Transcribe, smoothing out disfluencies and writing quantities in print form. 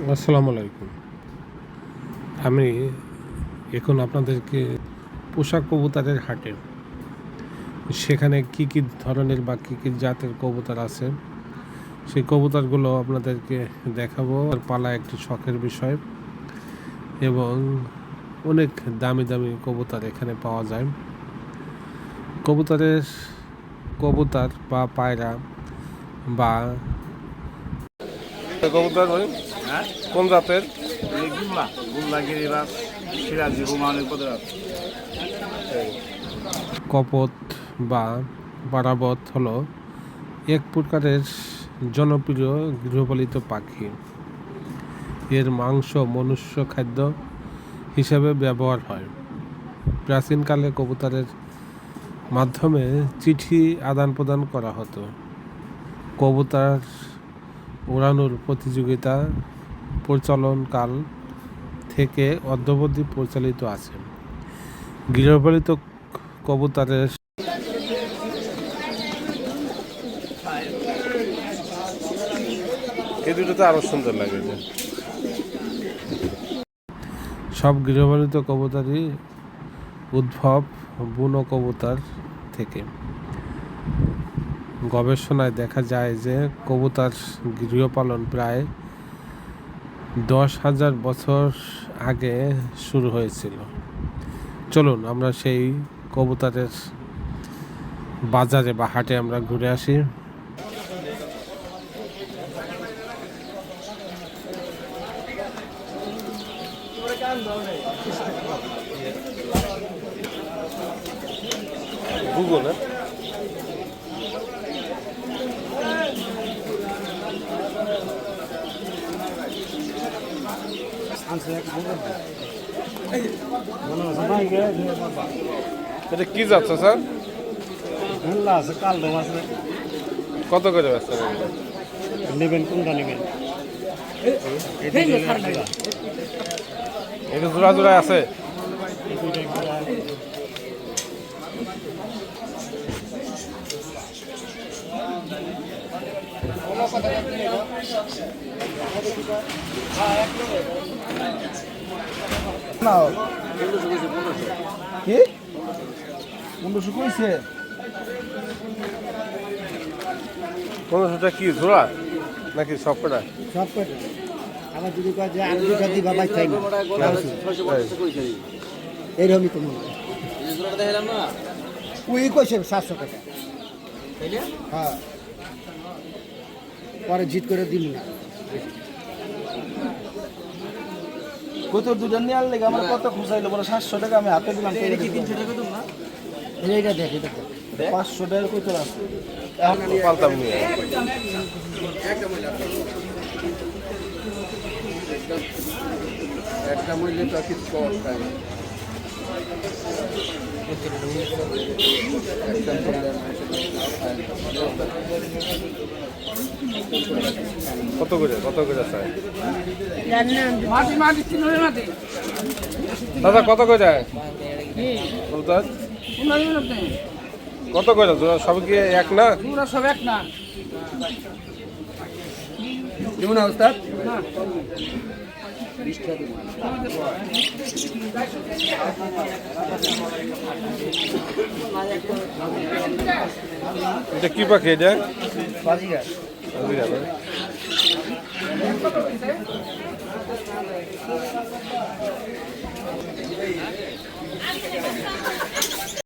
আসসালামু আলাইকুম। আমি এখন আপনাদেরকে পোষা কবুতরের হাটে, সেখানে কি কি ধরনের বা কী কী জাতের কবুতর আছে সেই কবুতরগুলো আপনাদেরকে দেখাবো। আর পালা একটি শখের বিষয় এবং অনেক দামি দামি কবুতর এখানে পাওয়া যায়। কবুতর বা পায়রা বা কবুতর কোন জাতের? কপত বা বারাবত হলো এক প্রকারের জনপ্রিয় গৃহপালিত পাখি। এর মাংস মনুষ্য খাদ্য হিসেবে ব্যবহার হয়। প্রাচীনকালে কবুতরের মাধ্যমে চিঠি আদান প্রদান করা হতো। কবুতর ওড়ানোর প্রতিযোগিতা প্রচলনকাল থেকে অদ্যাবধি পরিচালিত আছে। গৃহপালিত কবুতরের এই দুটো তো আরো সুন্দর লাগে। সব গৃহপালিত কবুতরই উদ্ভব বুনো কবুতর থেকে। গবেষণায় দেখা যায় যে কবুতর গৃহপালন প্রায় 10,000 বছর আগে শুরু হয়েছিল। চলুন আমরা সেই কবুতরের বাজারে বা হাটে আমরা ঘুরে আসি। গুগল এটা কি যাচ্ছে স্যার? কত করে ব্যস্ত নেবেন? কোনটা নেবেন? এটা জোড়া জোড়া আছে। কি 1500 কইছে? 1500টা কি জোড়া নাকি সব কটা? সব কটা। আবার যদি কয় যে আমি দুটা দিবা বাই চাই না, এইরকমই তো মনে হয়। ওই কইছে 700 টাকা। হ্যাঁ, পরে জিত করে দিন না। কত দুজন নিয়ে আনলে আমার কত খুঁজাইলো, বলে 700 টাকা আমি হাতে দিলাম। এটা কি 300 টাকা দিলাম না? এইটা দেখ, এটা 500 টাকা কত আছে এখন পাল্টাম নিয়ে একটা মূল্যে তো কিছু কম তাই কত করে চাই দাদা? কত করে যায় কত করে জোড়া? সব কি এক না? সব এক না। কেমন অবস্থা? এটা কি পাখি? এটা বাজিগার।